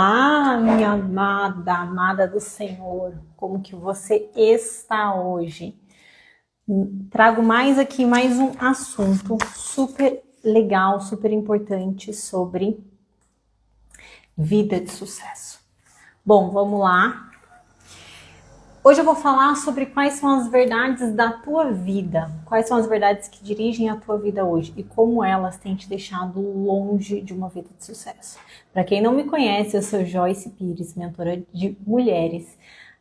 Ah, minha amada, amada do Senhor, como que você está hoje? Trago mais um assunto super legal, super importante sobre vida de sucesso. Bom, vamos lá. Hoje eu vou falar sobre quais são as verdades da tua vida, quais são as verdades que dirigem a tua vida hoje e como elas têm te deixado longe de uma vida de sucesso. Para quem não me conhece, eu sou Joyce Pires, mentora de mulheres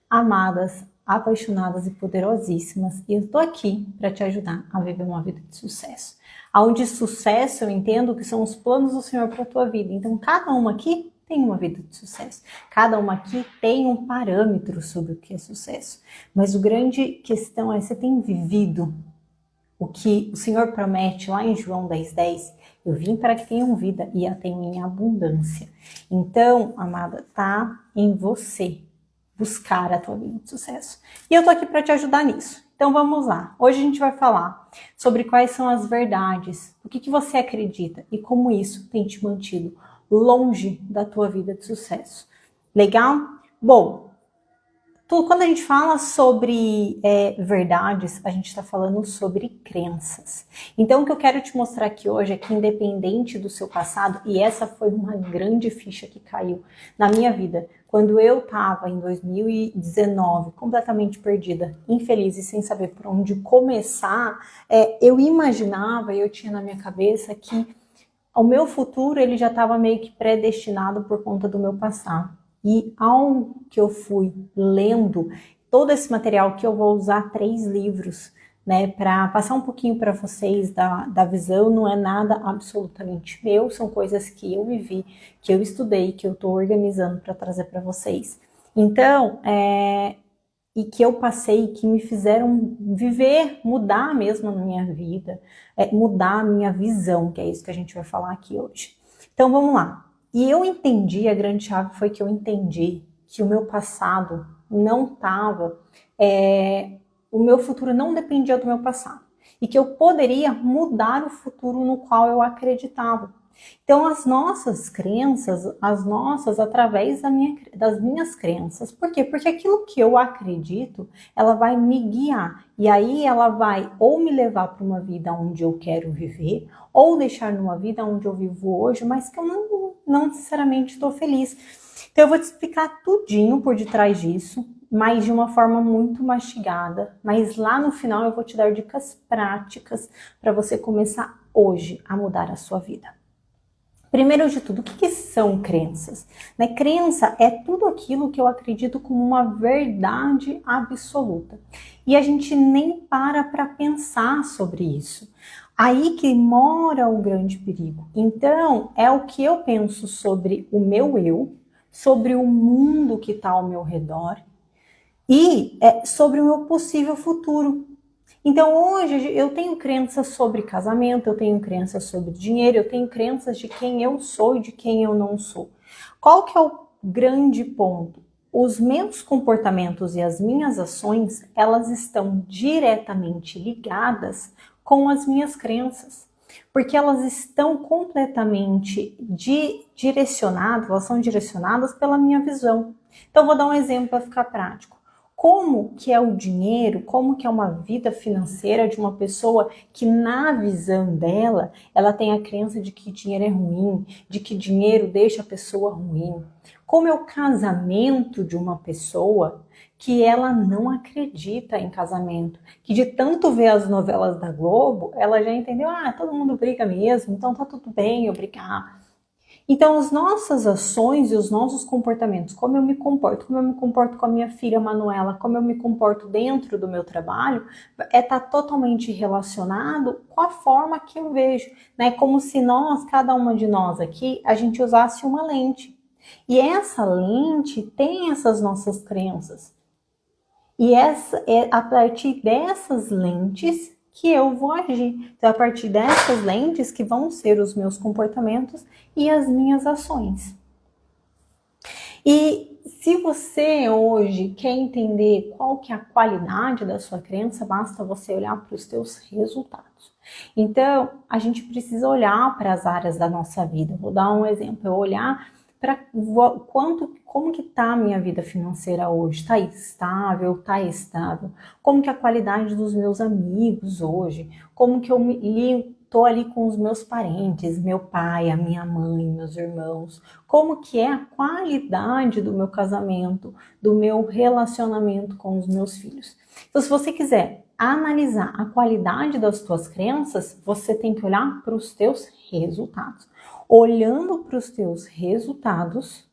amadas, apaixonadas e poderosíssimas, e eu tô aqui para te ajudar a viver uma vida de sucesso. Onde sucesso eu entendo que são os planos do Senhor para a tua vida. Então, cada uma aqui tem uma vida de sucesso. Cada uma aqui tem um parâmetro sobre o que é sucesso. Mas o grande questão é, você tem vivido o que o Senhor promete lá em João 10:10? Eu vim para que tenham vida e a tenham em abundância. Então, amada, tá em você buscar a tua vida de sucesso. E eu tô aqui para te ajudar nisso. Então vamos lá. Hoje a gente vai falar sobre quais são as verdades, o que você acredita e como isso tem te mantido longe da tua vida de sucesso. Legal? Bom, quando a gente fala sobre verdades, a gente está falando sobre crenças. Então, o que eu quero te mostrar aqui hoje é que, independente do seu passado, e essa foi uma grande ficha que caiu na minha vida, quando eu estava em 2019 completamente perdida, infeliz e sem saber por onde começar, eu imaginava, eu tinha na minha cabeça que o meu futuro ele já estava meio que predestinado por conta do meu passado. E ao que eu fui lendo todo esse material, que eu vou usar 3 livros, né, para passar um pouquinho para vocês da visão, não é nada absolutamente meu, são coisas que eu vivi, que eu estudei, que eu estou organizando para trazer para vocês. Então, e que eu passei, que me fizeram viver, mudar mesmo a minha vida, mudar a minha visão, que é isso que a gente vai falar aqui hoje. Então vamos lá. E eu entendi, a grande chave foi que eu entendi que o meu passado não estava, o meu futuro não dependia do meu passado. E que eu poderia mudar o futuro no qual eu acreditava. Então, as nossas crenças, através das minhas crenças. Por quê? Porque aquilo que eu acredito, ela vai me guiar. E aí ela vai ou me levar para uma vida onde eu quero viver, ou deixar numa vida onde eu vivo hoje, mas que eu não necessariamente estou feliz. Então, eu vou te explicar tudinho por detrás disso, mas de uma forma muito mastigada. Mas lá no final eu vou te dar dicas práticas para você começar hoje a mudar a sua vida. Primeiro de tudo, o que são crenças? Crença é tudo aquilo que eu acredito como uma verdade absoluta. E a gente nem para pensar sobre isso. Aí que mora o grande perigo. Então, é o que eu penso sobre o meu eu, sobre o mundo que está ao meu redor e sobre o meu possível futuro. Então hoje eu tenho crenças sobre casamento, eu tenho crenças sobre dinheiro, eu tenho crenças de quem eu sou e de quem eu não sou. Qual que é o grande ponto? Os meus comportamentos e as minhas ações, elas estão diretamente ligadas com as minhas crenças. Porque elas estão completamente direcionadas, elas são direcionadas pela minha visão. Então vou dar um exemplo para ficar prático. Como que é o dinheiro, como que é uma vida financeira de uma pessoa que na visão dela, ela tem a crença de que dinheiro é ruim, de que dinheiro deixa a pessoa ruim. Como é o casamento de uma pessoa que ela não acredita em casamento, que de tanto ver as novelas da Globo, ela já entendeu, todo mundo briga mesmo, então tá tudo bem eu brigar. Então, as nossas ações e os nossos comportamentos, como eu me comporto com a minha filha Manuela, como eu me comporto dentro do meu trabalho, tá totalmente relacionado com a forma que eu vejo, né? Como se cada uma de nós aqui, a gente usasse uma lente. E essa lente tem essas nossas crenças. E é a partir dessas lentes que eu vou agir. Então, a partir dessas lentes que vão ser os meus comportamentos e as minhas ações. E se você hoje quer entender qual que é a qualidade da sua crença, basta você olhar para os teus resultados. Então, a gente precisa olhar para as áreas da nossa vida. Vou dar um exemplo. Eu olhar como que tá a minha vida financeira hoje? Tá estável? Tá estável? Como que é a qualidade dos meus amigos hoje? Como que eu tô ali com os meus parentes, meu pai, a minha mãe, meus irmãos? Como que é a qualidade do meu casamento, do meu relacionamento com os meus filhos? Então, se você quiser analisar a qualidade das tuas crenças, você tem que olhar para os teus resultados. Olhando para os teus resultados,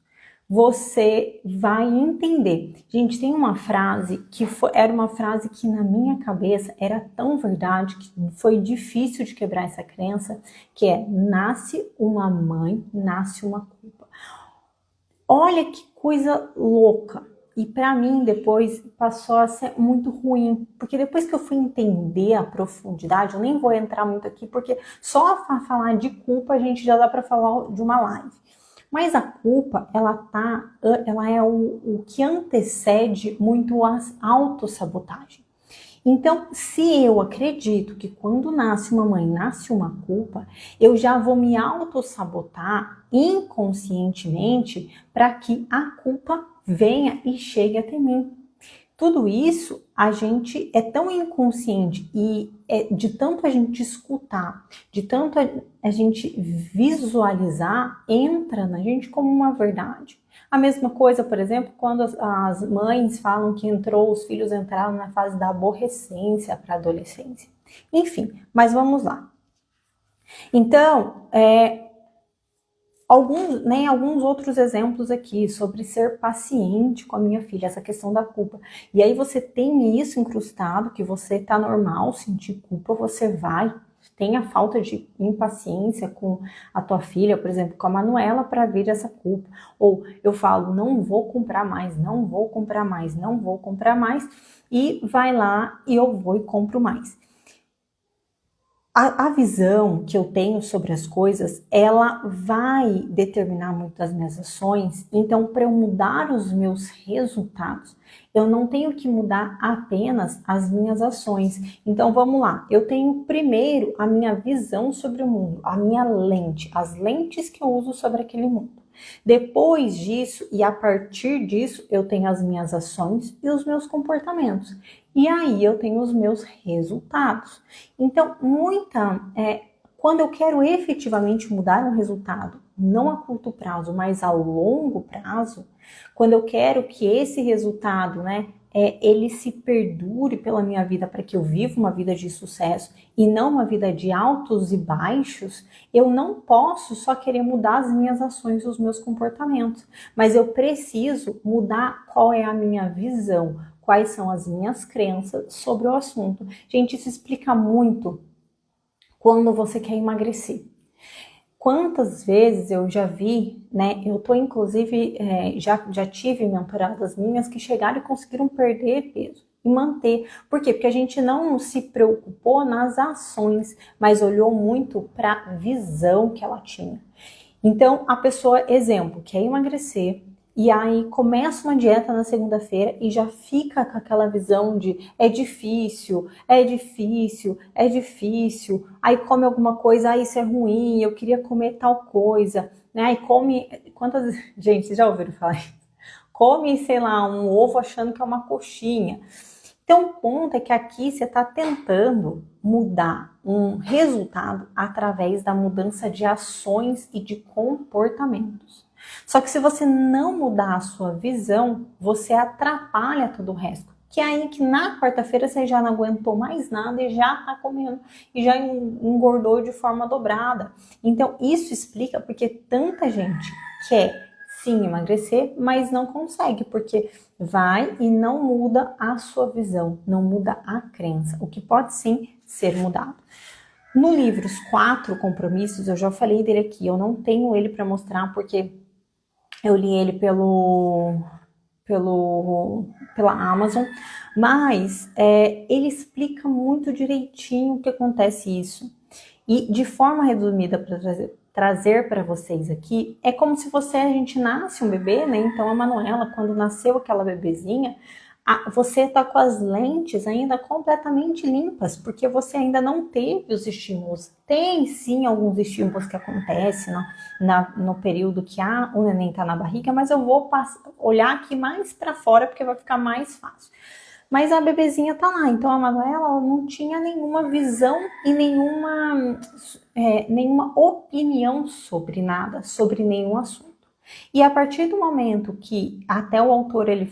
você vai entender. Gente, tem uma frase que era uma frase que na minha cabeça era tão verdade que foi difícil de quebrar essa crença, que é: nasce uma mãe, nasce uma culpa. Olha que coisa louca. E para mim depois passou a ser muito ruim, porque depois que eu fui entender a profundidade, eu nem vou entrar muito aqui, porque só falar de culpa a gente já dá para falar de uma live. Mas a culpa, ela é o que antecede muito a autossabotagem. Então, se eu acredito que quando nasce uma mãe, nasce uma culpa, eu já vou me autossabotar inconscientemente para que a culpa venha e chegue até mim. Tudo isso a gente é tão inconsciente e de tanto a gente escutar, de tanto a gente visualizar, entra na gente como uma verdade. A mesma coisa, por exemplo, quando as mães falam que os filhos entraram na fase da aborrecência para a adolescência. Enfim, mas vamos lá. Então, alguns outros exemplos aqui sobre ser paciente com a minha filha, essa questão da culpa. E aí você tem isso incrustado, que você tá normal sentir culpa, você tem a falta de impaciência com a tua filha, por exemplo, com a Manuela, para vir essa culpa. Ou eu falo, não vou comprar mais, não vou comprar mais, não vou comprar mais, e vai lá e eu vou e compro mais. A visão que eu tenho sobre as coisas, ela vai determinar muito das minhas ações. Então, para eu mudar os meus resultados, eu não tenho que mudar apenas as minhas ações. Então, vamos lá. Eu tenho primeiro a minha visão sobre o mundo, a minha lente, as lentes que eu uso sobre aquele mundo. Depois disso, e a partir disso, eu tenho as minhas ações e os meus comportamentos. E aí eu tenho os meus resultados. Então, quando eu quero efetivamente mudar um resultado, não a curto prazo, mas a longo prazo, quando eu quero que esse resultado, ele se perdure pela minha vida para que eu viva uma vida de sucesso e não uma vida de altos e baixos, eu não posso só querer mudar as minhas ações e os meus comportamentos, mas eu preciso mudar qual é a minha visão, quais são as minhas crenças sobre o assunto. Gente, isso explica muito quando você quer emagrecer. Quantas vezes eu já vi, eu tô inclusive, já tive mentoradas minhas que chegaram e conseguiram perder peso e manter. Por quê? Porque a gente não se preocupou nas ações, mas olhou muito para a visão que ela tinha. Então, a pessoa, exemplo, quer emagrecer, e aí começa uma dieta na segunda-feira e já fica com aquela visão de é difícil, é difícil, é difícil. Aí come alguma coisa, isso é ruim, eu queria comer tal coisa. Aí come, gente, vocês já ouviram falar isso? Come, sei lá, um ovo achando que é uma coxinha. Então o ponto é que aqui você está tentando mudar um resultado através da mudança de ações e de comportamentos. Só que se você não mudar a sua visão, você atrapalha todo o resto. Que é aí que na quarta-feira você já não aguentou mais nada e já tá comendo. E já engordou de forma dobrada. Então isso explica porque tanta gente quer sim emagrecer, mas não consegue. Porque vai e não muda a sua visão, não muda a crença. O que pode sim ser mudado. No livro Os 4 Compromissos, eu já falei dele aqui. Eu não tenho ele para mostrar porque eu li ele pela Amazon, mas ele explica muito direitinho o que acontece isso. E de forma resumida, para trazer para vocês aqui, é como se a gente nasce um bebê, Então a Manuela, quando nasceu aquela bebezinha, Você está com as lentes ainda completamente limpas, porque você ainda não teve os estímulos. Tem sim alguns estímulos que acontecem no período que o neném está na barriga, mas eu vou olhar aqui mais para fora, porque vai ficar mais fácil. Mas a bebezinha tá lá, então a Manuela não tinha nenhuma visão e nenhuma opinião sobre nada, sobre nenhum assunto. E a partir do momento que até o autor ele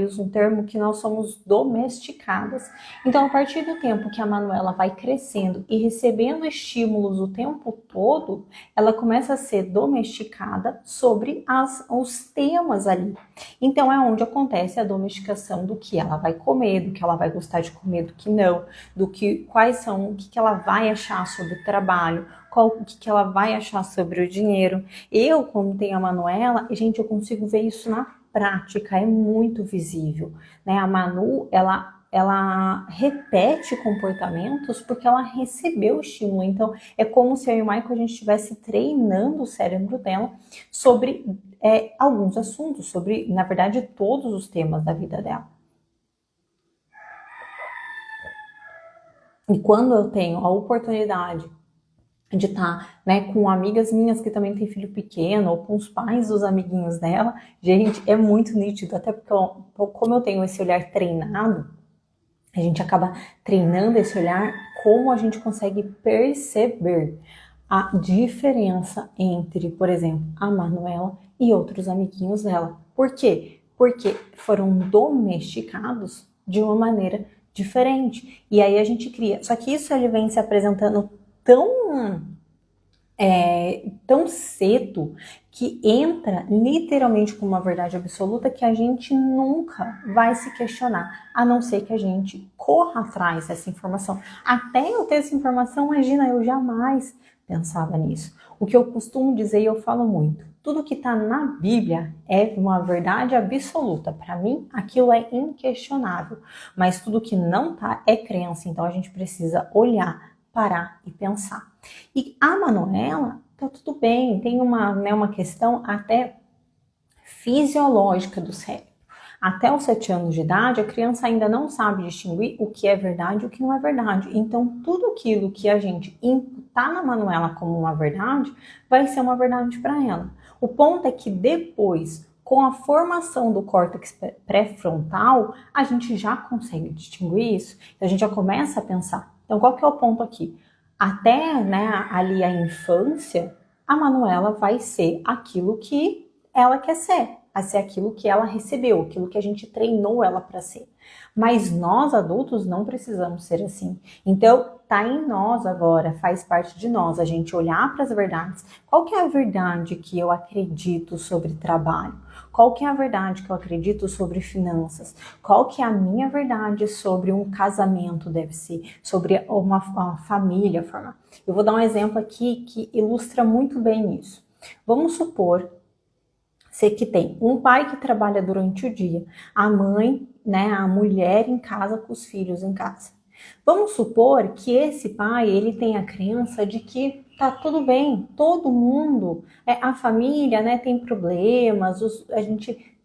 usa um termo que nós somos domesticadas. Então, a partir do tempo que a Manuela vai crescendo e recebendo estímulos o tempo todo, ela começa a ser domesticada sobre os temas ali. Então, é onde acontece a domesticação do que ela vai comer, do que ela vai gostar de comer, do que não, o que ela vai achar sobre o trabalho, o que ela vai achar sobre o dinheiro. Eu, como tenho a Manuela, gente, eu consigo ver isso na prática, é muito visível, né? A Manu, ela repete comportamentos porque ela recebeu o estímulo. Então, é como se eu e o Michael a gente estivesse treinando o cérebro dela sobre alguns assuntos, sobre, na verdade, todos os temas da vida dela. E quando eu tenho a oportunidade de estar, né, com amigas minhas que também têm filho pequeno, ou com os pais dos amiguinhos dela, gente, é muito nítido, até porque como eu tenho esse olhar treinado, a gente acaba treinando esse olhar, como a gente consegue perceber a diferença entre, por exemplo, a Manuela e outros amiguinhos dela. Por quê? Porque foram domesticados de uma maneira diferente. E aí a gente cria. Só que isso ele vem se apresentando tão cedo que entra literalmente como uma verdade absoluta que a gente nunca vai se questionar, a não ser que a gente corra atrás dessa informação. Até eu ter essa informação, imagina, eu jamais pensava nisso. O que eu costumo dizer e eu falo muito, tudo que está na Bíblia é uma verdade absoluta. Para mim, aquilo é inquestionável. Mas tudo que não está é crença. Então a gente precisa olhar, parar e pensar. E a Manuela, tá tudo bem, tem uma questão até fisiológica do cérebro. Até os 7 anos de idade, a criança ainda não sabe distinguir o que é verdade e o que não é verdade. Então, tudo aquilo que a gente imputar na Manuela como uma verdade, vai ser uma verdade para ela. O ponto é que depois, com a formação do córtex pré-frontal, a gente já consegue distinguir isso. A gente já começa a pensar. Então, qual que é o ponto aqui? Até, né, ali a infância, a Manuela vai ser aquilo que ela quer ser, a ser aquilo que ela recebeu, aquilo que a gente treinou ela para ser. Mas nós adultos não precisamos ser assim. Então, tá em nós agora, faz parte de nós, a gente olhar para as verdades. Qual que é a verdade que eu acredito sobre trabalho? Qual que é a verdade que eu acredito sobre finanças? Qual que é a minha verdade sobre um casamento deve ser? Sobre uma família formar? Eu vou dar um exemplo aqui que ilustra muito bem isso. Vamos supor que tem um pai que trabalha durante o dia, a mãe, né, a mulher em casa com os filhos em casa. Vamos supor que esse pai, ele tem a crença de que tá tudo bem, todo mundo, a família, né, tem problemas,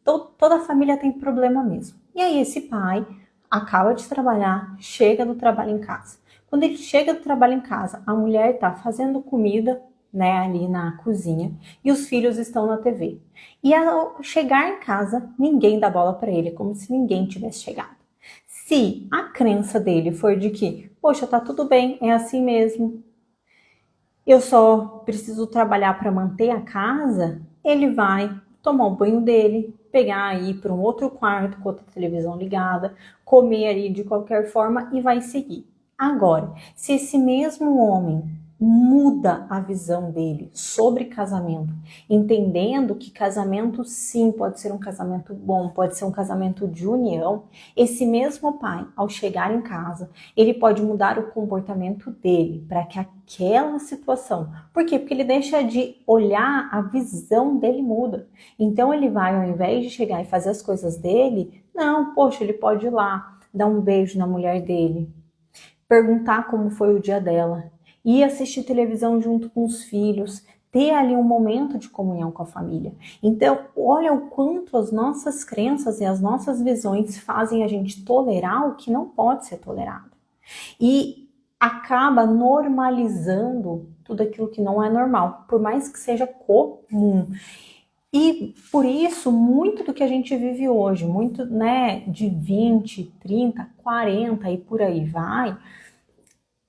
toda a família tem problema mesmo. E aí esse pai acaba de trabalhar, chega do trabalho em casa. Quando ele chega do trabalho em casa, a mulher tá fazendo comida, né, ali na cozinha, e os filhos estão na TV. E ao chegar em casa, ninguém dá bola para ele, como se ninguém tivesse chegado. Se a crença dele for de que, poxa, tá tudo bem, é assim mesmo, eu só preciso trabalhar para manter a casa, ele vai tomar o banho dele, pegar e ir para um outro quarto com outra televisão ligada, comer ali de qualquer forma e vai seguir. Agora, se esse mesmo homem muda a visão dele sobre casamento, entendendo que casamento sim pode ser um casamento bom, pode ser um casamento de união, esse mesmo pai, ao chegar em casa, ele pode mudar o comportamento dele para que aquela situação, por quê? Porque ele deixa de olhar, a visão dele muda. Então ele vai, ao invés de chegar e fazer as coisas dele, não, poxa, ele pode ir lá, dar um beijo na mulher dele, perguntar como foi o dia dela, ir assistir televisão junto com os filhos, ter ali um momento de comunhão com a família. Então, olha o quanto as nossas crenças e as nossas visões fazem a gente tolerar o que não pode ser tolerado. E acaba normalizando tudo aquilo que não é normal, por mais que seja comum. E por isso, muito do que a gente vive hoje, muito, né, de 20, 30, 40 e por aí vai,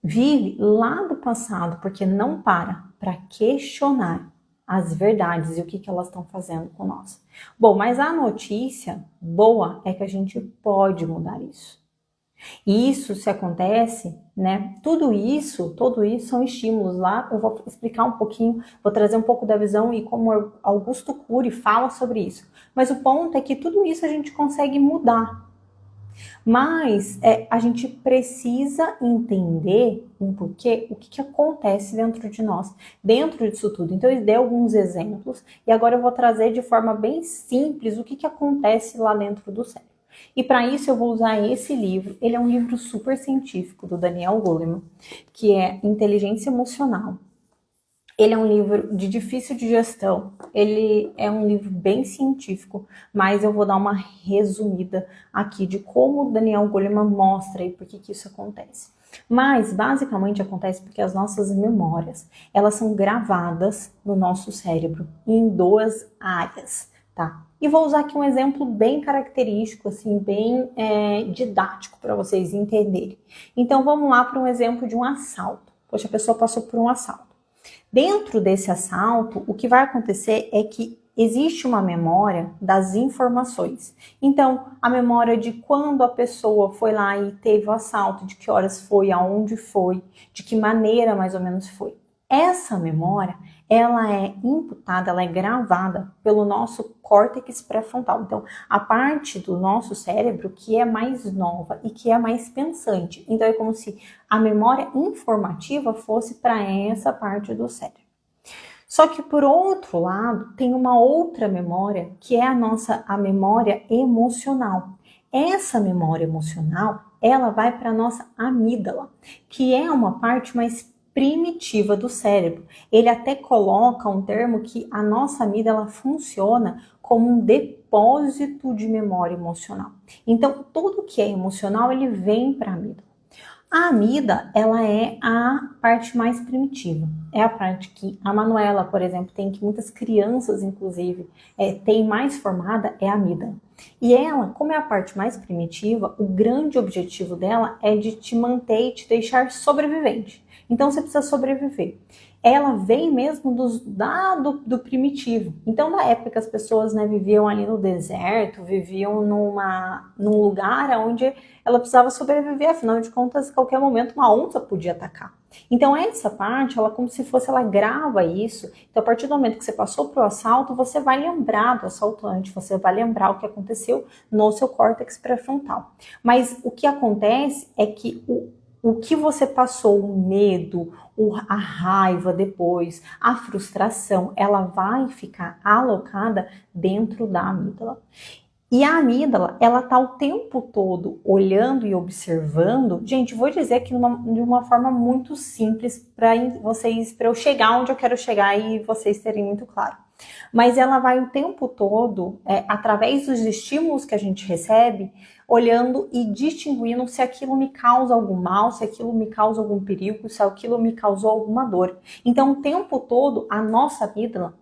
vive lá do passado, porque não para questionar as verdades e o que elas estão fazendo com nós. Bom, mas a notícia boa é que a gente pode mudar isso. E isso se acontece, né? Tudo isso são estímulos. Lá eu vou explicar um pouquinho, vou trazer um pouco da visão e como Augusto Cury fala sobre isso. Mas o ponto é que tudo isso a gente consegue mudar. Mas a gente precisa entender um porquê, o que acontece dentro de nós, dentro disso tudo. Então eu dei alguns exemplos e agora eu vou trazer de forma bem simples o que acontece lá dentro do cérebro. E para isso eu vou usar esse livro. Ele é um livro super científico do Daniel Goleman, que é Inteligência Emocional. Ele é um livro de difícil digestão, ele é um livro bem científico, mas eu vou dar uma resumida aqui de como o Daniel Goleman mostra e por que isso acontece. Mas, basicamente, acontece porque as nossas memórias, elas são gravadas no nosso cérebro em duas áreas, tá? E vou usar aqui um exemplo bem característico, assim, bem didático para vocês entenderem. Então, vamos lá para um exemplo de um assalto. Poxa, a pessoa passou por um assalto. Dentro desse assalto, o que vai acontecer é que existe uma memória das informações. Então, a memória de quando a pessoa foi lá e teve o assalto, de que horas foi, aonde foi, de que maneira mais ou menos foi. Essa memória, ela é imputada, ela é gravada pelo nosso córtex pré-frontal. Então, a parte do nosso cérebro que é mais nova e que é mais pensante. Então, é como se a memória informativa fosse para essa parte do cérebro. Só que, por outro lado, tem uma outra memória, que é a memória emocional. Essa memória emocional, ela vai para a nossa amígdala, que é uma parte mais primitiva do cérebro. Ele até coloca um termo que a nossa amígdala funciona como um depósito de memória emocional. Então, tudo que é emocional, ele vem para a amígdala. A amígdala, ela é a parte mais primitiva. É a parte que a Manuela, por exemplo, tem, que muitas crianças, inclusive, tem mais formada, é a amígdala. E ela, como é a parte mais primitiva, o grande objetivo dela é de te manter e te deixar sobrevivente. Então, você precisa sobreviver. Ela vem mesmo do primitivo. Então, na época que as pessoas, né, viviam ali no deserto, viviam num lugar onde ela precisava sobreviver, afinal de contas, a qualquer momento uma onça podia atacar. Então, essa parte, ela como se fosse, ela grava isso. Então, a partir do momento que você passou para o assalto, você vai lembrar do assaltante, você vai lembrar o que aconteceu no seu córtex pré-frontal. Mas o que acontece é que o que você passou, o medo, a raiva depois, a frustração, ela vai ficar alocada dentro da amígdala. E a amígdala, ela tá o tempo todo olhando e observando. Gente, vou dizer aqui de uma forma muito simples para eu chegar onde eu quero chegar e vocês terem muito claro. Mas ela vai o tempo todo, através dos estímulos que a gente recebe, olhando e distinguindo se aquilo me causa algum mal, se aquilo me causa algum perigo, se aquilo me causou alguma dor. Então, o tempo todo, a nossa amígdala,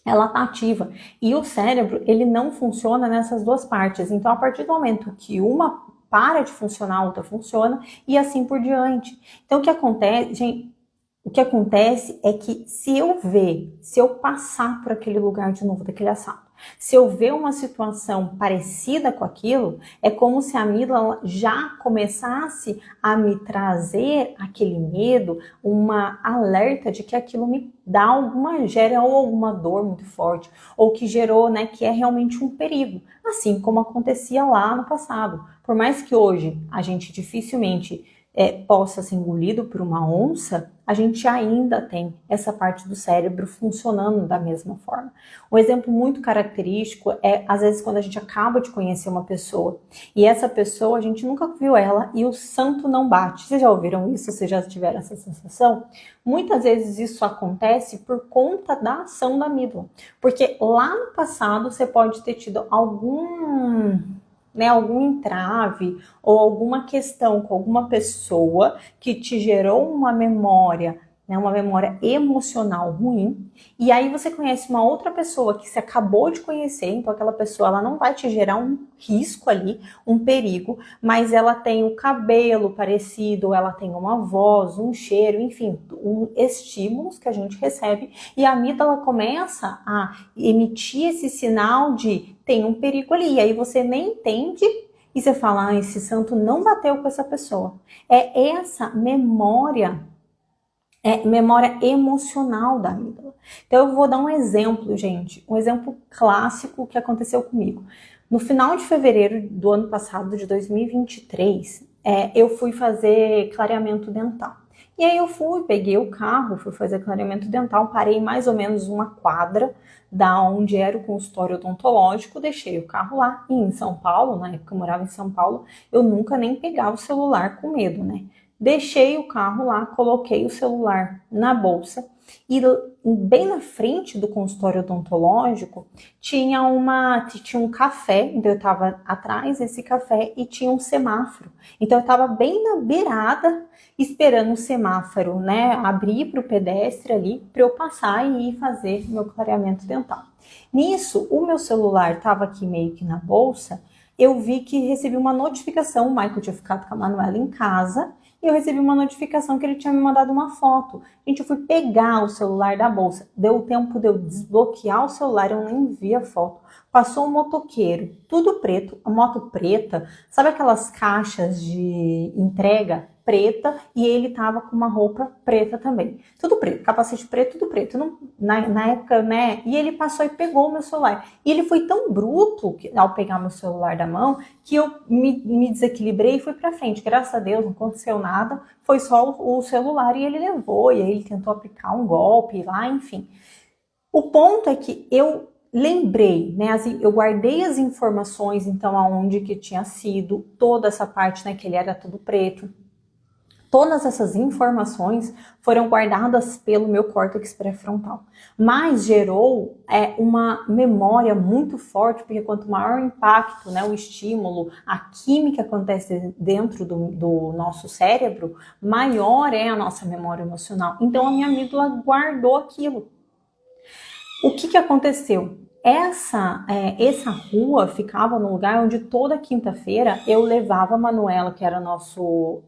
ela tá ativa. E o cérebro, ele não funciona nessas duas partes. Então, a partir do momento que uma para de funcionar, a outra funciona, e assim por diante. Então, o que acontece, gente, o que acontece é que se eu passar por aquele lugar de novo, daquele assalto, se eu ver uma situação parecida com aquilo, é como se a amígdala já começasse a me trazer aquele medo, uma alerta de que aquilo me gera alguma dor muito forte, ou que gerou, né, que é realmente um perigo, assim como acontecia lá no passado. Por mais que hoje a gente dificilmente possa ser engolido por uma onça, a gente ainda tem essa parte do cérebro funcionando da mesma forma. Um exemplo muito característico é, às vezes, quando a gente acaba de conhecer uma pessoa e essa pessoa, a gente nunca viu ela e o santo não bate. Vocês já ouviram isso? Vocês já tiveram essa sensação? Muitas vezes isso acontece por conta da ação da amígdala. Porque lá no passado você pode ter tido algum entrave ou alguma questão com alguma pessoa que te gerou uma memória, uma memória emocional ruim, e aí você conhece uma outra pessoa que você acabou de conhecer, então aquela pessoa ela não vai te gerar um risco ali, um perigo, mas ela tem o cabelo parecido, ela tem uma voz, um cheiro, enfim, estímulos que a gente recebe, e a amígdala começa a emitir esse sinal de tem um perigo ali, e aí você nem entende e você fala, esse santo não bateu com essa pessoa. É essa memória emocional da amígdala. Então eu vou dar um exemplo, gente, um exemplo clássico que aconteceu comigo. No final de fevereiro do ano passado, de 2023, eu fui fazer clareamento dental. E aí eu peguei o carro, fui fazer clareamento dental, parei mais ou menos uma quadra da onde era o consultório odontológico, deixei o carro lá. E em São Paulo, na época eu morava em São Paulo, eu nunca nem pegava o celular com medo, né? Deixei o carro lá, coloquei o celular na bolsa e bem na frente do consultório odontológico tinha um café, então eu estava atrás desse café e tinha um semáforo. Então eu estava bem na beirada esperando o semáforo, abrir para o pedestre ali para eu passar e ir fazer meu clareamento dental. Nisso, o meu celular estava aqui meio que na bolsa, eu vi que recebi uma notificação, o Michael tinha ficado com a Manuela em casa, e eu recebi uma notificação que ele tinha me mandado uma foto. Gente, eu fui pegar o celular da bolsa. Deu tempo de eu desbloquear o celular, eu nem vi a foto. Passou um motoqueiro, tudo preto, a moto preta. Sabe aquelas caixas de entrega preta? E ele tava com uma roupa preta também. Tudo preto, capacete preto, tudo preto. Na época, E ele passou e pegou o meu celular. E ele foi tão bruto ao pegar meu celular da mão que eu me desequilibrei e fui pra frente. Graças a Deus, não aconteceu nada. Foi só o celular e ele levou. E aí ele tentou aplicar um golpe lá, enfim. O ponto é que eu lembrei, eu guardei as informações, então, aonde que tinha sido, toda essa parte, que ele era tudo preto. Todas essas informações foram guardadas pelo meu córtex pré-frontal, mas gerou uma memória muito forte, porque quanto maior o impacto, o estímulo, a química que acontece dentro do nosso cérebro, maior é a nossa memória emocional. Então a minha amígdala guardou aquilo. O que aconteceu? Essa rua ficava no lugar onde toda quinta-feira eu levava a Manuela, que era nosso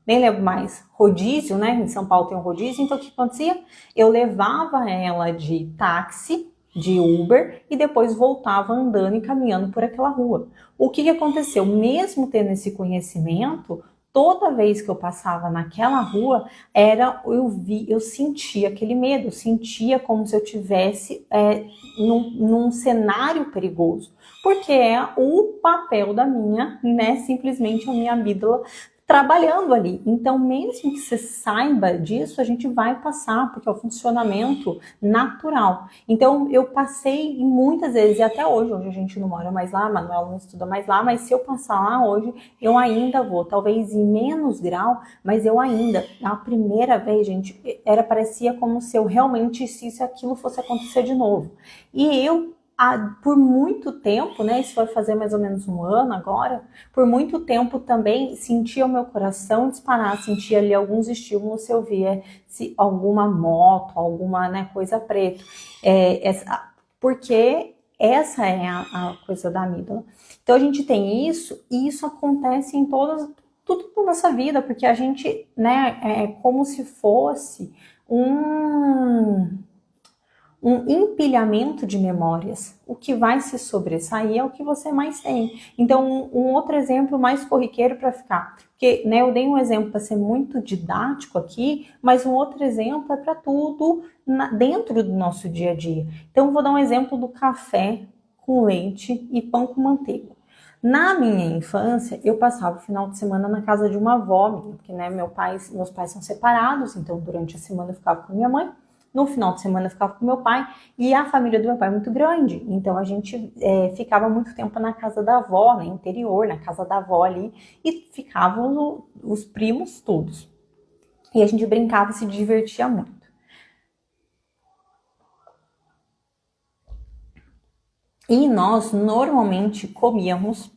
nem lembro mais, rodízio, Em São Paulo tem um rodízio, então o que acontecia? Eu levava ela de táxi, de Uber, e depois voltava andando e caminhando por aquela rua. O que aconteceu? Mesmo tendo esse conhecimento, toda vez que eu passava naquela rua, eu sentia aquele medo, eu sentia como se eu tivesse num cenário perigoso, porque é o papel da minha, simplesmente a minha amígdala trabalhando ali. Então, mesmo que você saiba disso, a gente vai passar, porque é o funcionamento natural. Então, eu passei muitas vezes, e até hoje a gente não mora mais lá, a Manuela não estuda mais lá, mas se eu passar lá hoje, eu ainda vou, talvez em menos grau, mas eu ainda, a primeira vez, gente, parecia como se eu realmente, se aquilo fosse acontecer de novo. E eu, por muito tempo, isso vai fazer mais ou menos um ano agora, por muito tempo também sentia o meu coração disparar, sentia ali alguns estímulos se eu via alguma moto, alguma coisa preta, porque essa é a coisa da amígdala. Então a gente tem isso, e isso acontece em tudo na nossa vida, porque a gente, é como se fosse um empilhamento de memórias. O que vai se sobressair é o que você mais tem. Então, um outro exemplo mais corriqueiro para ficar, porque eu dei um exemplo para ser muito didático aqui, mas um outro exemplo é para tudo dentro do nosso dia a dia. Então, vou dar um exemplo do café com leite e pão com manteiga. Na minha infância, eu passava o final de semana na casa de uma avó minha, porque né, meus pais são separados, então durante a semana eu ficava com minha mãe, no final de semana eu ficava com meu pai, e a família do meu pai é muito grande, então a gente ficava muito tempo na casa da avó, no interior, na casa da avó ali, e ficavam os primos todos. E a gente brincava e se divertia muito. E nós normalmente comíamos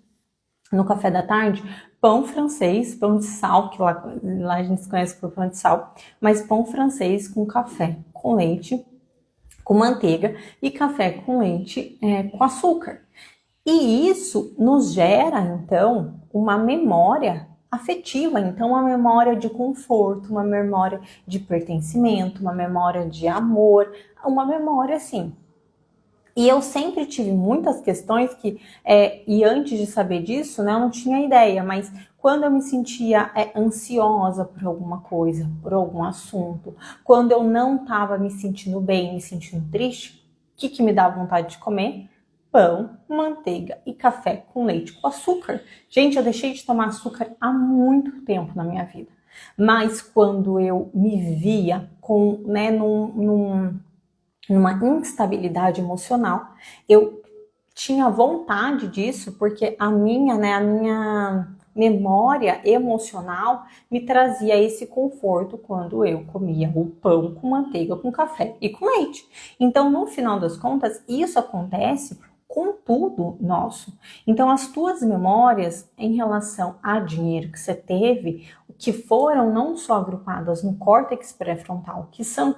no café da tarde pão francês, pão de sal, que lá a gente conhece por pão de sal, mas pão francês com café com leite, com manteiga e café com leite com açúcar. E isso nos gera, então, uma memória afetiva, então uma memória de conforto, uma memória de pertencimento, uma memória de amor, uma memória assim. E eu sempre tive muitas questões e antes de saber disso, né, eu não tinha ideia, mas quando eu me sentia ansiosa por alguma coisa, por algum assunto, quando eu não estava me sentindo bem, me sentindo triste, o que me dava vontade de comer? Pão, manteiga e café com leite com açúcar. Gente, eu deixei de tomar açúcar há muito tempo na minha vida. Mas quando eu me via numa instabilidade emocional, eu tinha vontade disso porque a minha memória emocional me trazia esse conforto quando eu comia o pão com manteiga, com café e com leite. Então, no final das contas, isso acontece com tudo nosso. Então, as tuas memórias em relação a dinheiro que você teve, que foram não só agrupadas no córtex pré-frontal, que são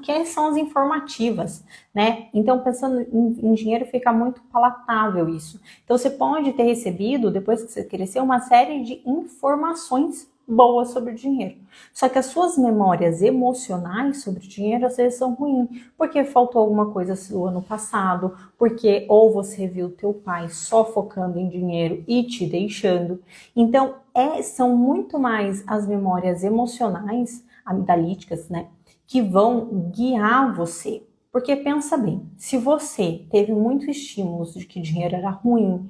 as informativas, né? Então, pensando em dinheiro, fica muito palatável isso. Então, você pode ter recebido, depois que você cresceu, uma série de informações boas sobre o dinheiro. Só que as suas memórias emocionais sobre o dinheiro às vezes são ruins, porque faltou alguma coisa sua no passado, porque ou você viu teu pai só focando em dinheiro e te deixando. Então, são muito mais as memórias emocionais, amidalíticas, né, que vão guiar você. Porque pensa bem, se você teve muitos estímulos de que dinheiro era ruim,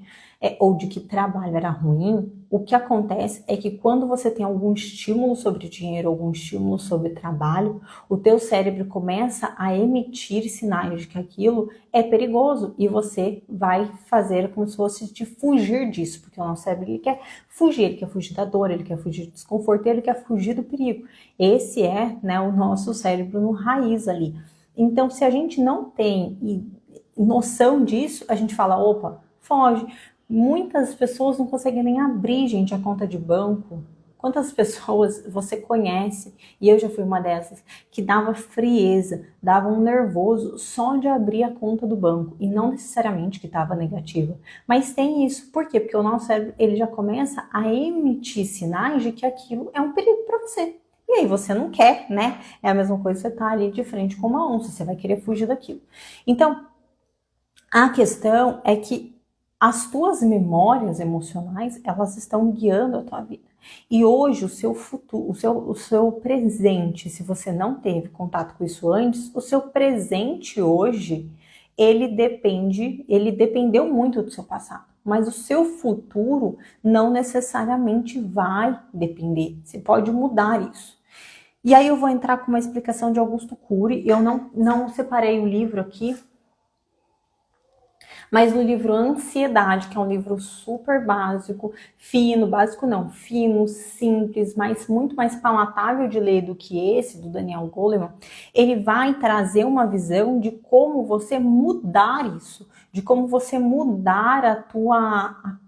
ou de que trabalho era ruim, o que acontece é que quando você tem algum estímulo sobre dinheiro, algum estímulo sobre trabalho, o teu cérebro começa a emitir sinais de que aquilo é perigoso e você vai fazer como se fosse de fugir disso, porque o nosso cérebro ele quer fugir da dor, ele quer fugir do desconforto, ele quer fugir do perigo. Esse é, né, o nosso cérebro no raiz ali. Então, se a gente não tem noção disso, a gente fala, opa, foge. Muitas pessoas não conseguem nem abrir, gente, a conta de banco. Quantas pessoas você conhece, e eu já fui uma dessas, que dava frieza, dava um nervoso só de abrir a conta do banco, e não necessariamente que estava negativa. Mas tem isso, por quê? Porque o nosso cérebro ele já começa a emitir sinais de que aquilo é um perigo para você. E aí você não quer, né? É a mesma coisa que você tá ali de frente com uma onça, você vai querer fugir daquilo. Então, a questão é que as tuas memórias emocionais, elas estão guiando a tua vida. E hoje o seu futuro, o seu presente, se você não teve contato com isso antes, o seu presente hoje, ele dependeu muito do seu passado. Mas o seu futuro não necessariamente vai depender. Você pode mudar isso. E aí eu vou entrar com uma explicação de Augusto Cury. Eu não separei o livro aqui, mas no livro Ansiedade, que é um livro super básico, fino, simples, mas muito mais palatável de ler do que esse, do Daniel Goleman, ele vai trazer uma visão de como você mudar isso, de como você mudar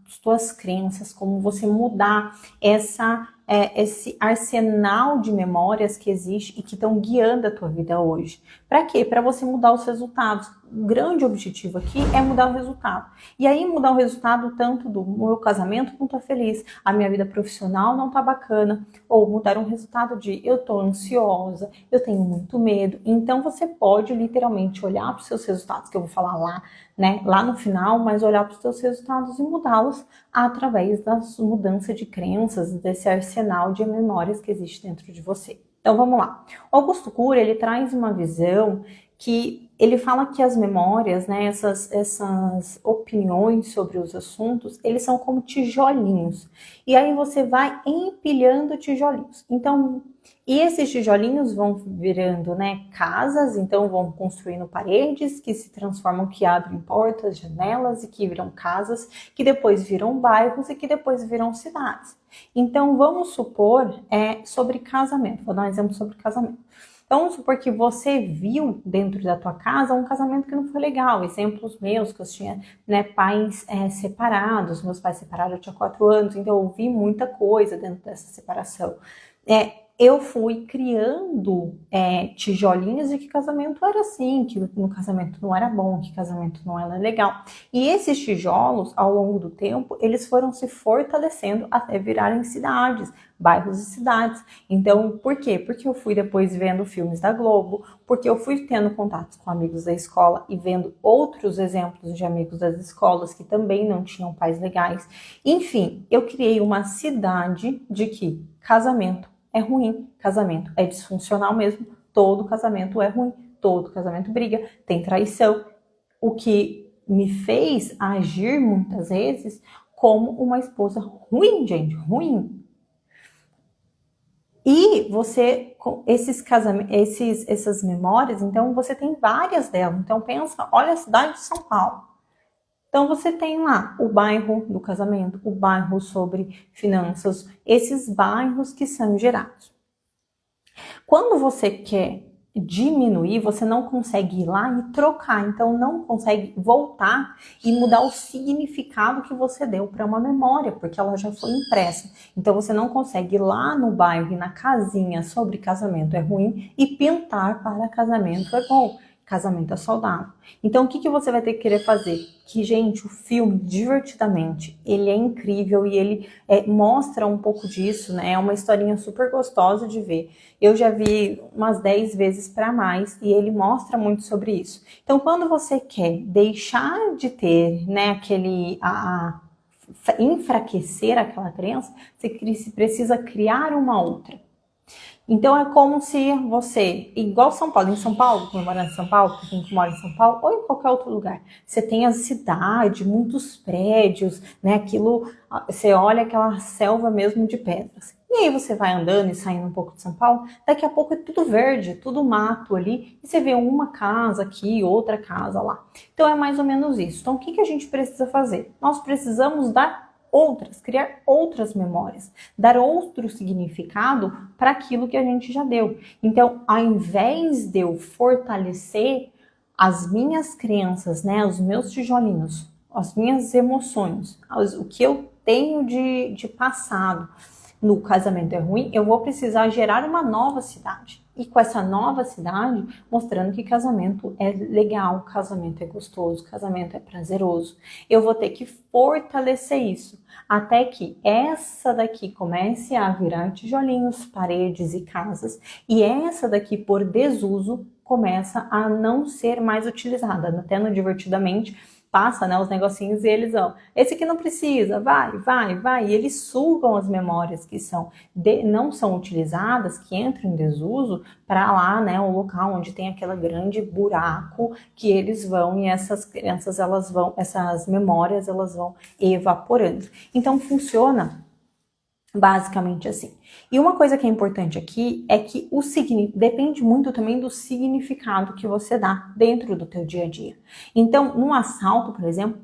as tuas crenças, como você mudar esse arsenal de memórias que existe e que estão guiando a tua vida hoje. Para quê? Para você mudar os resultados. O grande objetivo aqui é mudar o resultado. E aí mudar o resultado tanto do meu casamento não tô feliz, a minha vida profissional não tá bacana, ou mudar um resultado de eu tô ansiosa, eu tenho muito medo. Então você pode literalmente olhar para os seus resultados, que eu vou falar lá, né, lá no final, mas olhar para os seus resultados e mudá-los através da mudança de crenças, desse arsenal de memórias que existe dentro de você. Então vamos lá. O Augusto Cury, ele traz uma visão que ele fala que as memórias, né, essas opiniões sobre os assuntos, eles são como tijolinhos. E aí você vai empilhando tijolinhos. Então, e esses tijolinhos vão virando, né, casas, então vão construindo paredes que se transformam, que abrem portas, janelas e que viram casas, que depois viram bairros e que depois viram cidades. Então, vamos supor sobre casamento. Vou dar um exemplo sobre casamento. Então, vamos supor que você viu dentro da tua casa um casamento que não foi legal. Exemplos meus, que eu tinha, né, pais separados. Meus pais separaram, eu tinha 4 anos, então eu vi muita coisa dentro dessa separação. Eu fui criando tijolinhos de que casamento era assim, que no casamento não era bom, que casamento não era legal. E esses tijolos, ao longo do tempo, eles foram se fortalecendo até virarem cidades, bairros e cidades. Então, por quê? Porque eu fui depois vendo filmes da Globo, porque eu fui tendo contatos com amigos da escola e vendo outros exemplos de amigos das escolas que também não tinham pais legais. Enfim, eu criei uma cidade de que casamento é ruim, casamento é disfuncional mesmo, todo casamento é ruim, todo casamento briga, tem traição, o que me fez agir muitas vezes como uma esposa ruim, gente, ruim. E você, com essas memórias, então você tem várias delas. Então pensa, olha a cidade de São Paulo. Então você tem lá o bairro do casamento, o bairro sobre finanças, esses bairros que são gerados. Quando você quer diminuir, você não consegue ir lá e trocar, então não consegue voltar e mudar o significado que você deu para uma memória, porque ela já foi impressa. Então você não consegue ir lá no bairro e na casinha sobre casamento é ruim e pintar para casamento é bom. Casamento é saudável. Então, o que você vai ter que querer fazer? Que, gente, o filme, Divertidamente, ele é incrível e ele mostra um pouco disso, né? É uma historinha super gostosa de ver. Eu já vi umas 10 vezes para mais e ele mostra muito sobre isso. Então, quando você quer deixar de ter, né, enfraquecer aquela crença, você precisa criar uma outra. Então é como se você, igual São Paulo, em São Paulo, como mora em São Paulo, quem que mora em São Paulo, ou em qualquer outro lugar, você tem a cidade, muitos prédios, né? Aquilo, você olha aquela selva mesmo de pedras. E aí você vai andando e saindo um pouco de São Paulo, daqui a pouco é tudo verde, tudo mato ali, e você vê uma casa aqui, outra casa lá. Então é mais ou menos isso. Então o que a gente precisa fazer? Nós precisamos criar outras memórias, dar outro significado para aquilo que a gente já deu. Então, ao invés de eu fortalecer as minhas crenças, né, os meus tijolinhos, as minhas emoções, o que eu tenho de passado no casamento é ruim, eu vou precisar gerar uma nova cidade. E com essa nova cidade, mostrando que casamento é legal, casamento é gostoso, casamento é prazeroso. Eu vou ter que fortalecer isso, até que essa daqui comece a virar tijolinhos, paredes e casas, e essa daqui, por desuso, começa a não ser mais utilizada. Até no Divertidamente, passa, né, os negocinhos e eles, esse aqui não precisa, vai, e eles sugam as memórias que não são utilizadas, que entram em desuso, para lá, né, o local onde tem aquele grande buraco que eles vão e essas essas memórias, elas vão evaporando. Então funciona basicamente assim. E uma coisa que é importante aqui é que depende muito também do significado que você dá dentro do teu dia a dia. Então, num assalto, por exemplo,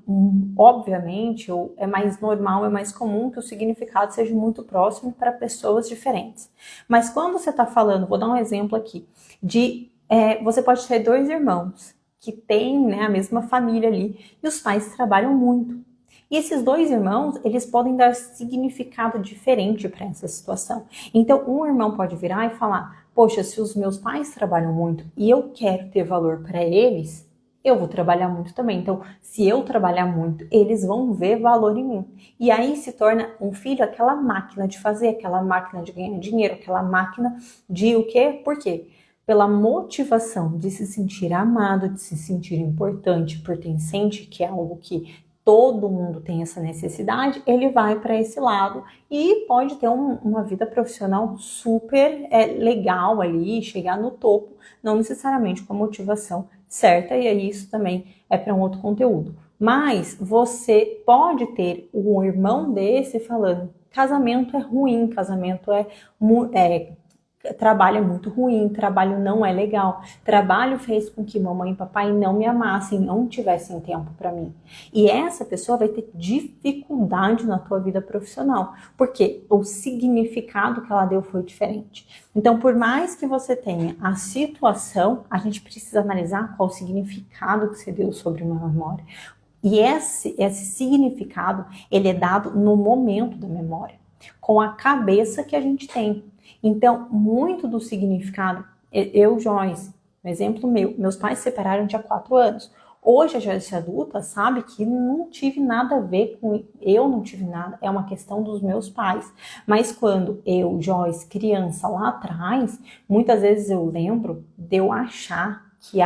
obviamente, é mais normal, é mais comum que o significado seja muito próximo para pessoas diferentes. Mas quando você está falando, vou dar um exemplo aqui, você pode ter 2 irmãos que têm, né, a mesma família ali e os pais trabalham muito. E esses 2 irmãos, eles podem dar significado diferente para essa situação. Então, um irmão pode virar e falar, poxa, se os meus pais trabalham muito e eu quero ter valor para eles, eu vou trabalhar muito também. Então, se eu trabalhar muito, eles vão ver valor em mim. E aí se torna um filho aquela máquina de fazer, aquela máquina de ganhar dinheiro, aquela máquina de o quê? Por quê? Pela motivação de se sentir amado, de se sentir importante, pertencente, que é algo que todo mundo tem essa necessidade, ele vai para esse lado e pode ter uma vida profissional super legal ali, chegar no topo, não necessariamente com a motivação certa, e aí isso também é para um outro conteúdo. Mas você pode ter um irmão desse falando, casamento é ruim, casamento trabalho é muito ruim, trabalho não é legal, trabalho fez com que mamãe e papai não me amassem, não tivessem tempo para mim. E essa pessoa vai ter dificuldade na tua vida profissional, porque o significado que ela deu foi diferente. Então, por mais que você tenha a situação, a gente precisa analisar qual o significado que você deu sobre uma memória. E esse significado, ele é dado no momento da memória, com a cabeça que a gente tem. Então, muito do significado, Joyce, um exemplo meu, meus pais se separaram tinha 4 anos. Hoje a Joyce adulta sabe que não tive nada a ver com, eu não tive nada, é uma questão dos meus pais. Mas quando eu, Joyce, criança lá atrás, muitas vezes eu lembro de eu achar que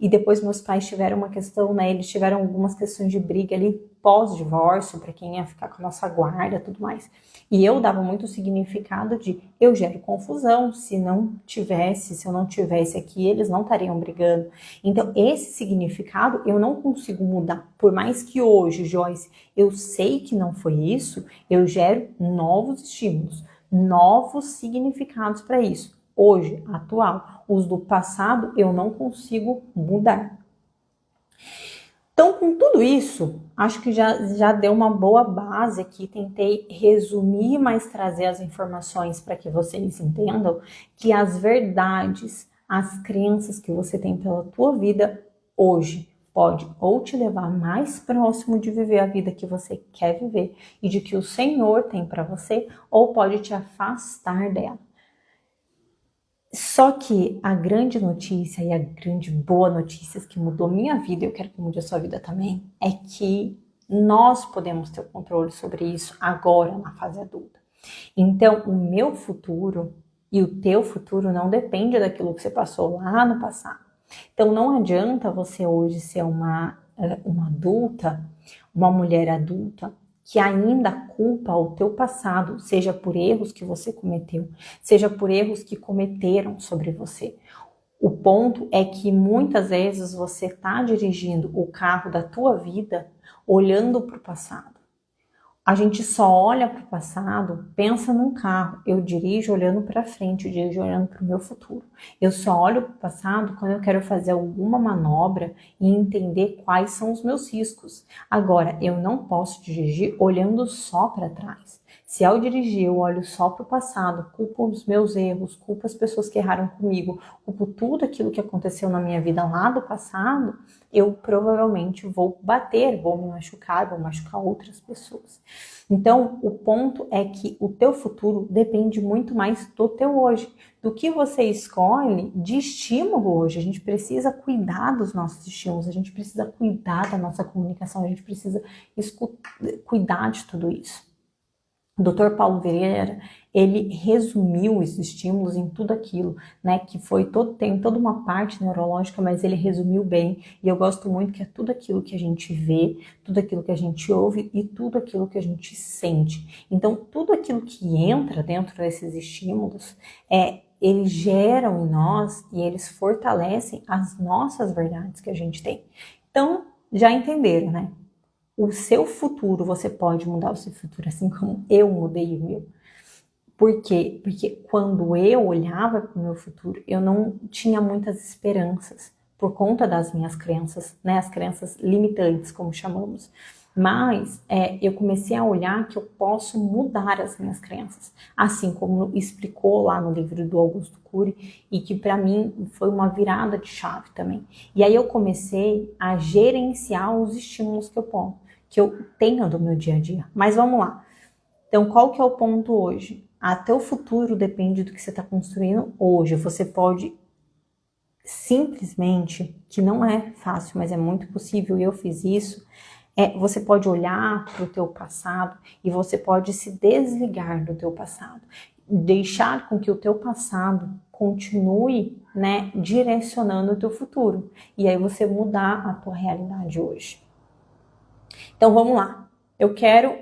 e depois meus pais tiveram uma questão, né, eles tiveram algumas questões de briga ali pós-divórcio, para quem ia ficar com a nossa guarda e tudo mais. E eu dava muito significado de eu gero confusão, se eu não tivesse aqui, eles não estariam brigando. Então, esse significado eu não consigo mudar. Por mais que hoje, Joyce, eu sei que não foi isso, eu gero novos estímulos, novos significados para isso. Hoje, atual, os do passado, eu não consigo mudar. Então, com tudo isso, acho que já deu uma boa base aqui. Tentei resumir, mas trazer as informações para que vocês entendam que as verdades, as crenças que você tem pela tua vida hoje pode ou te levar mais próximo de viver a vida que você quer viver e de que o Senhor tem para você, ou pode te afastar dela. Só que a grande notícia e a grande boa notícia que mudou minha vida, e eu quero que mude a sua vida também, é que nós podemos ter o controle sobre isso agora na fase adulta. Então, o meu futuro e o teu futuro não depende daquilo que você passou lá no passado. Então, não adianta você hoje ser uma adulta, uma mulher adulta, que ainda culpa o teu passado, seja por erros que você cometeu, seja por erros que cometeram sobre você. O ponto é que muitas vezes você está dirigindo o carro da tua vida olhando para o passado. A gente só olha para o passado, pensa num carro. Eu dirijo olhando para frente, eu dirijo olhando para o meu futuro. Eu só olho para o passado quando eu quero fazer alguma manobra e entender quais são os meus riscos. Agora, eu não posso dirigir olhando só para trás. Se ao dirigir eu olho só para o passado, culpo os meus erros, culpo as pessoas que erraram comigo, culpo tudo aquilo que aconteceu na minha vida lá do passado, eu provavelmente vou bater, vou me machucar, vou machucar outras pessoas. Então, o ponto é que o teu futuro depende muito mais do teu hoje, do que você escolhe de estímulo hoje. A gente precisa cuidar dos nossos estímulos, a gente precisa cuidar da nossa comunicação, a gente precisa cuidar de tudo isso. O Dr. Paulo Vieira, ele resumiu os estímulos em tudo aquilo, né, que tem toda uma parte neurológica, mas ele resumiu bem, e eu gosto muito que é tudo aquilo que a gente vê, tudo aquilo que a gente ouve e tudo aquilo que a gente sente. Então, tudo aquilo que entra dentro desses estímulos, eles geram em nós e eles fortalecem as nossas verdades que a gente tem. Então, já entenderam, né? O seu futuro, você pode mudar o seu futuro, assim como eu mudei o meu. Por quê? Porque quando eu olhava para o meu futuro, eu não tinha muitas esperanças por conta das minhas crenças, né? As crenças limitantes, como chamamos. Mas eu comecei a olhar que eu posso mudar as minhas crenças, assim como explicou lá no livro do Augusto Cury, e que para mim foi uma virada de chave também. E aí eu comecei a gerenciar os estímulos que eu tenho do meu dia a dia. Mas vamos lá. Então, qual que é o ponto hoje? Teu futuro depende do que você está construindo hoje. Você pode simplesmente, que não é fácil, mas é muito possível, e eu fiz isso, você pode olhar para o teu passado e você pode se desligar do teu passado. Deixar com que o teu passado continue, né, direcionando o teu futuro. E aí você mudar a tua realidade hoje. Então vamos lá. Eu quero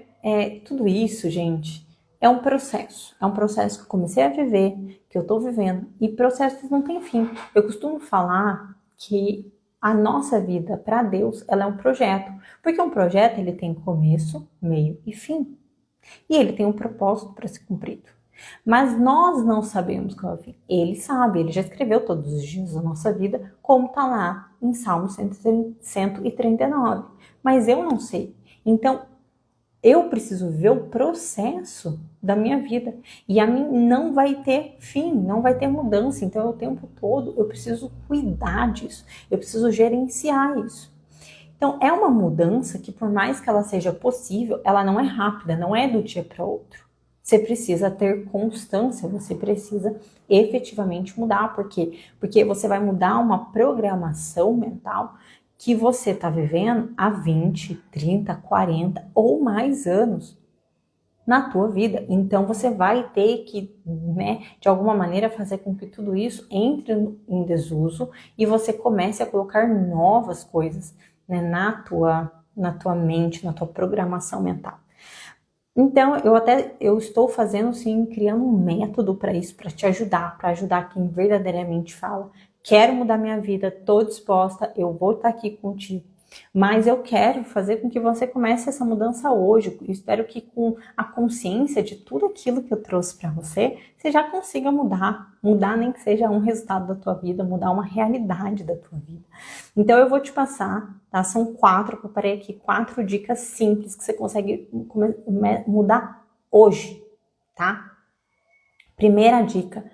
tudo isso, gente, é um processo que eu comecei a viver, que eu tô vivendo, e processos não têm fim. Eu costumo falar que a nossa vida para Deus, ela é um projeto, porque um projeto ele tem começo, meio e fim. E ele tem um propósito para ser cumprido. Mas nós não sabemos qual é o fim. Ele sabe, ele já escreveu todos os dias da nossa vida, como está lá em Salmo 139. Mas eu não sei. Então, eu preciso ver o processo da minha vida. E a mim não vai ter fim, não vai ter mudança. Então, o tempo todo, eu preciso cuidar disso. Eu preciso gerenciar isso. Então, é uma mudança que, por mais que ela seja possível, ela não é rápida, não é do dia para outro. Você precisa ter constância, você precisa efetivamente mudar. Por quê? Porque você vai mudar uma programação mental que você está vivendo há 20, 30, 40 ou mais anos na tua vida. Então, você vai ter que, de alguma maneira, fazer com que tudo isso entre em desuso e você comece a colocar novas coisas na tua mente, na tua programação mental. Então, eu estou fazendo sim, criando um método para isso, para te ajudar, para ajudar quem verdadeiramente fala, quero mudar minha vida, estou disposta, eu vou estar aqui contigo. Mas eu quero fazer com que você comece essa mudança hoje. Eu espero que com a consciência de tudo aquilo que eu trouxe para você, você já consiga mudar. Mudar nem que seja um resultado da tua vida, mudar uma realidade da tua vida. Então eu vou te passar, tá? São 4, eu preparei aqui 4 dicas simples que você consegue mudar hoje, tá? Primeira dica,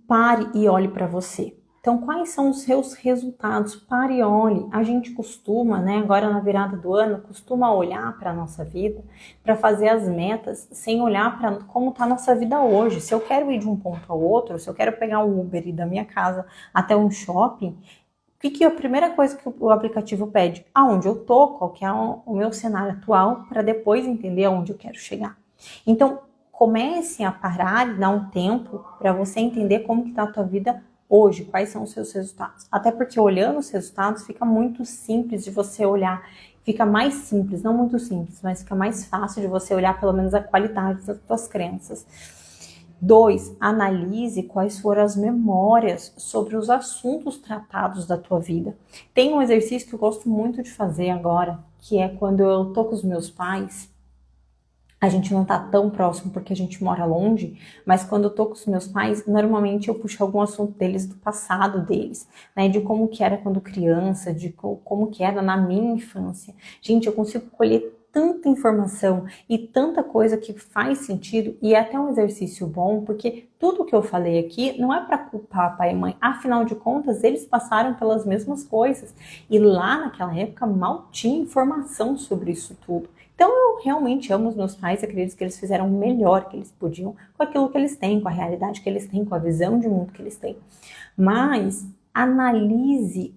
pare e olhe para você. Então, quais são os seus resultados? Pare e olhe. A gente costuma, agora na virada do ano, costuma olhar para a nossa vida, para fazer as metas, sem olhar para como está a nossa vida hoje. Se eu quero ir de um ponto ao outro, se eu quero pegar um Uber e ir da minha casa até um shopping, o que é a primeira coisa que o aplicativo pede? Aonde eu tô, qual que é o meu cenário atual, para depois entender aonde eu quero chegar. Então, comece a parar e dar um tempo para você entender como que está a tua vida hoje, quais são os seus resultados. Até porque olhando os resultados fica muito simples de você olhar, fica mais simples, não muito simples, mas fica mais fácil de você olhar pelo menos a qualidade das suas crenças. 2, analise quais foram as memórias sobre os assuntos tratados da tua vida. Tem um exercício que eu gosto muito de fazer agora, que é quando eu tô com os meus pais. A gente não tá tão próximo porque a gente mora longe, mas quando eu tô com os meus pais, normalmente eu puxo algum assunto deles, do passado deles, de como que era quando criança, de como que era na minha infância. Gente, eu consigo colher tanta informação e tanta coisa que faz sentido, e é até um exercício bom, porque tudo que eu falei aqui não é para culpar pai e mãe, afinal de contas eles passaram pelas mesmas coisas, e lá naquela época mal tinha informação sobre isso tudo. Então eu realmente amo os meus pais, acredito que eles fizeram o melhor que eles podiam com aquilo que eles têm, com a realidade que eles têm, com a visão de mundo que eles têm. Mas analise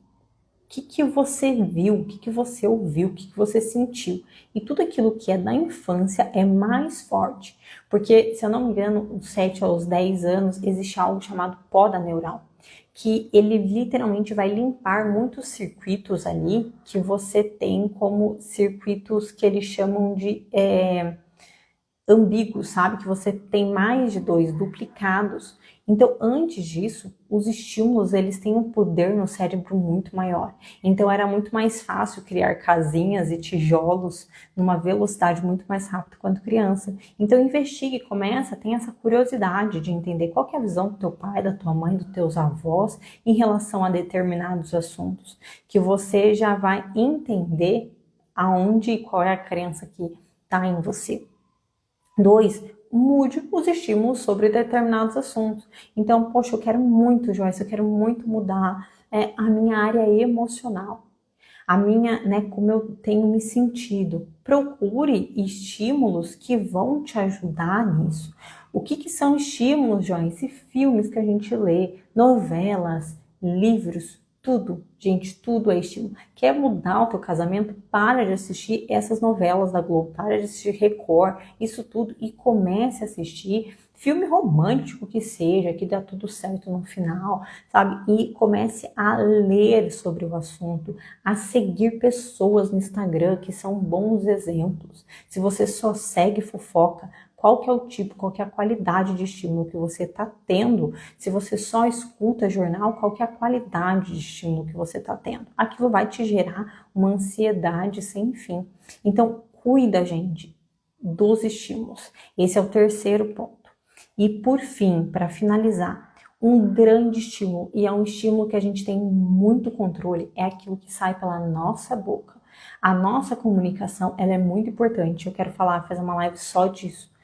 o que você viu, o que você ouviu, o que você sentiu. E tudo aquilo que é da infância é mais forte. Porque, se eu não me engano, dos 7 aos 10 anos, existe algo chamado poda neural, que ele literalmente vai limpar muitos circuitos ali que você tem como circuitos que eles chamam de ambíguos, sabe? Que você tem mais de 2, duplicados. Então, antes disso, os estímulos, eles têm um poder no cérebro muito maior. Então, era muito mais fácil criar casinhas e tijolos numa velocidade muito mais rápida quando criança. Então, investigue, tenha essa curiosidade de entender qual que é a visão do teu pai, da tua mãe, dos teus avós em relação a determinados assuntos, que você já vai entender aonde e qual é a crença que está em você. 2, mude os estímulos sobre determinados assuntos. Então, poxa, eu quero muito, Joyce, eu quero muito mudar a minha área emocional. A minha, como eu tenho me sentido. Procure estímulos que vão te ajudar nisso. O que são estímulos, Joyce? Filmes que a gente lê, novelas, livros, Tudo, gente, tudo é estímulo. Quer mudar o teu casamento? Para de assistir essas novelas da Globo, para de assistir Record, isso tudo, e comece a assistir filme romântico que seja, que dá tudo certo no final, sabe? E comece a ler sobre o assunto, a seguir pessoas no Instagram que são bons exemplos. Se você só segue fofoca, qual que é o tipo, qual que é a qualidade de estímulo que você está tendo? Se você só escuta jornal, qual que é a qualidade de estímulo que você está tendo? Aquilo vai te gerar uma ansiedade sem fim. Então, cuida, gente, dos estímulos. Esse é o terceiro ponto. E por fim, para finalizar, um grande estímulo, e é um estímulo que a gente tem muito controle, é aquilo que sai pela nossa boca. A nossa comunicação, ela é muito importante. Eu quero fazer uma live só disso.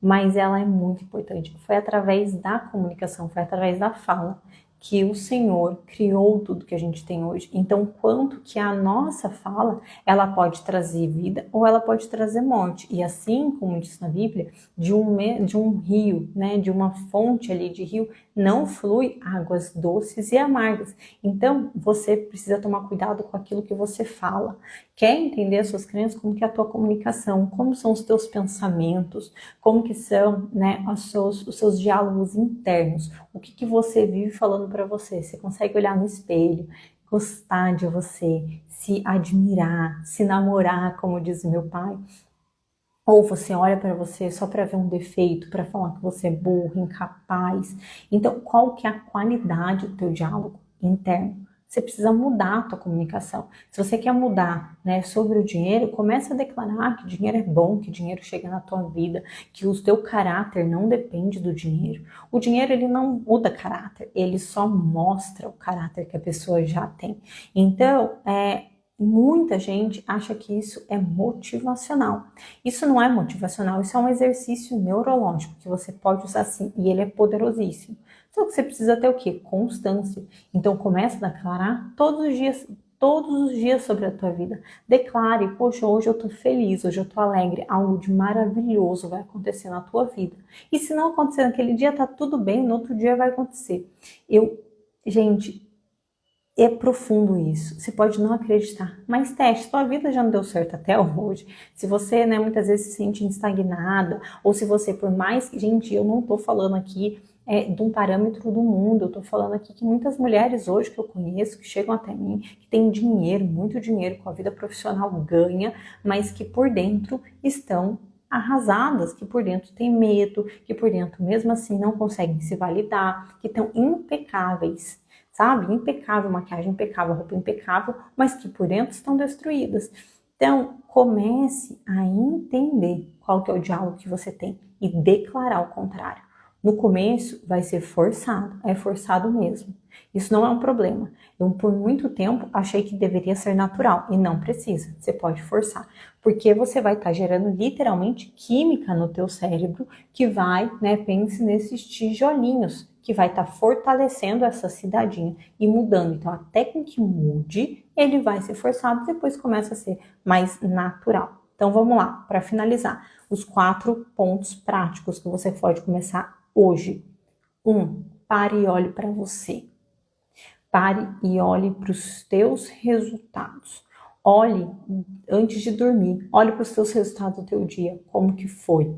Mas ela é muito importante. Foi através da comunicação, foi através da fala que o Senhor criou tudo que a gente tem hoje. Então, quanto que a nossa fala, ela pode trazer vida ou ela pode trazer morte. E assim, como diz na Bíblia, de um rio, né, de uma fonte ali de rio, não flui águas doces e amargas. Então, você precisa tomar cuidado com aquilo que você fala. Quer entender as suas crenças? Como que é a tua comunicação? Como são os teus pensamentos? Como que são, né, os seus diálogos internos? O que você vive falando para você? Você consegue olhar no espelho, gostar de você, se admirar, se namorar, como diz o meu pai? Ou você olha para você só para ver um defeito, para falar que você é burro, incapaz? Então, qual que é a qualidade do teu diálogo interno? Você precisa mudar a tua comunicação. Se você quer mudar, né, sobre o dinheiro, começa a declarar que dinheiro é bom, que dinheiro chega na tua vida, que o teu caráter não depende do dinheiro. O dinheiro, ele não muda caráter, ele só mostra o caráter que a pessoa já tem. Então, muita gente acha que isso é motivacional. Isso não é motivacional, isso é um exercício neurológico que você pode usar sim, e ele é poderosíssimo. Só que você precisa ter o quê? Constância. Então começa a declarar todos os dias sobre a tua vida. Declare, poxa, hoje eu tô feliz, hoje eu tô alegre, algo de maravilhoso vai acontecer na tua vida. E se não acontecer naquele dia, tá tudo bem, no outro dia vai acontecer. Gente, é profundo isso. Você pode não acreditar, mas teste. Sua vida já não deu certo até hoje. Se você, né, muitas vezes se sente estagnada, ou se você, por mais... Gente, eu não tô falando aqui de um parâmetro do mundo. Eu tô falando aqui que muitas mulheres hoje que eu conheço, que chegam até mim, que têm dinheiro, muito dinheiro, com a vida profissional ganha, mas que por dentro estão arrasadas, que por dentro têm medo, que por dentro mesmo assim não conseguem se validar, que estão impecáveis, sabe? Impecável, maquiagem impecável, roupa impecável, mas que por dentro estão destruídas. Então, comece a entender qual que é o diálogo que você tem e declarar o contrário. No começo vai ser forçado, é forçado mesmo. Isso não é um problema. Eu, por muito tempo, achei que deveria ser natural e não precisa. Você pode forçar, porque você vai estar gerando literalmente química no teu cérebro que vai, né, pense nesses tijolinhos, que vai estar fortalecendo essa cidadinha e mudando. Então, até que mude, ele vai ser forçado e depois começa a ser mais natural. Então, vamos lá, para finalizar, os 4 pontos práticos que você pode começar hoje. 1. Pare e olhe para você. Pare e olhe para os teus resultados. Olhe antes de dormir. Olhe para os teus resultados do teu dia. Como que foi?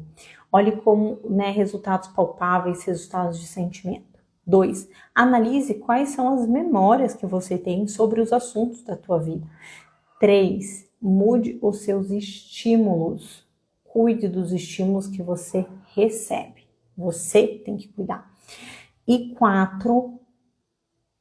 Olhe como, né, resultados palpáveis, resultados de sentimento. 2. Analise quais são as memórias que você tem sobre os assuntos da tua vida. 3. Mude os seus estímulos. Cuide dos estímulos que você recebe. Você tem que cuidar. E 4,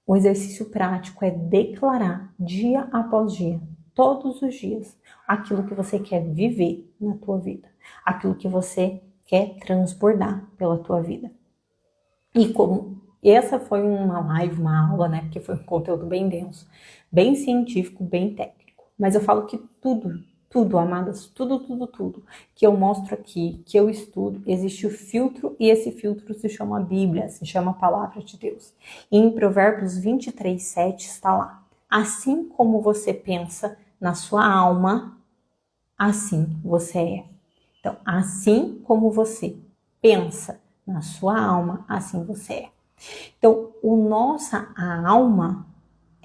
o exercício prático é declarar dia após dia, todos os dias, aquilo que você quer viver na tua vida, aquilo que você quer transbordar pela tua vida. E como essa foi uma live, uma aula, né, porque foi um conteúdo bem denso, bem científico, bem técnico, mas eu falo que tudo, amadas, tudo que eu mostro aqui, que eu estudo, existe o filtro e esse filtro se chama Bíblia, se chama Palavra de Deus. E em Provérbios 23:7 está lá: assim como você pensa na sua alma, assim você é. Então, assim como você pensa na sua alma, assim você é. Então, a alma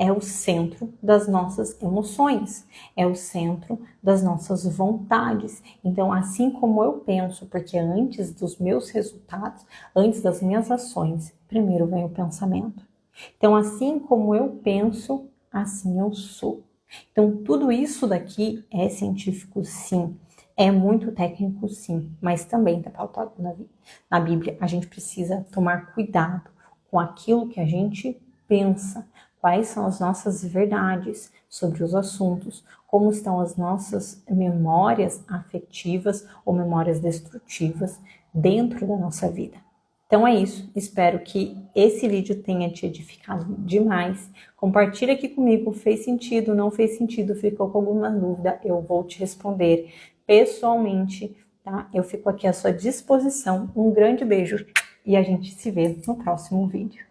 é o centro das nossas emoções, é o centro das nossas vontades. Então, assim como eu penso, porque antes dos meus resultados, antes das minhas ações, primeiro vem o pensamento. Então, assim como eu penso, assim eu sou. Então, tudo isso daqui é científico, sim. É muito técnico, sim, mas também está pautado na Bíblia. A gente precisa tomar cuidado com aquilo que a gente pensa, quais são as nossas verdades sobre os assuntos, como estão as nossas memórias afetivas ou memórias destrutivas dentro da nossa vida. Então é isso, espero que esse vídeo tenha te edificado demais. Compartilha aqui comigo, fez sentido, não fez sentido, ficou com alguma dúvida, eu vou te responder pessoalmente, tá? Eu fico aqui à sua disposição. Um grande beijo e a gente se vê no próximo vídeo.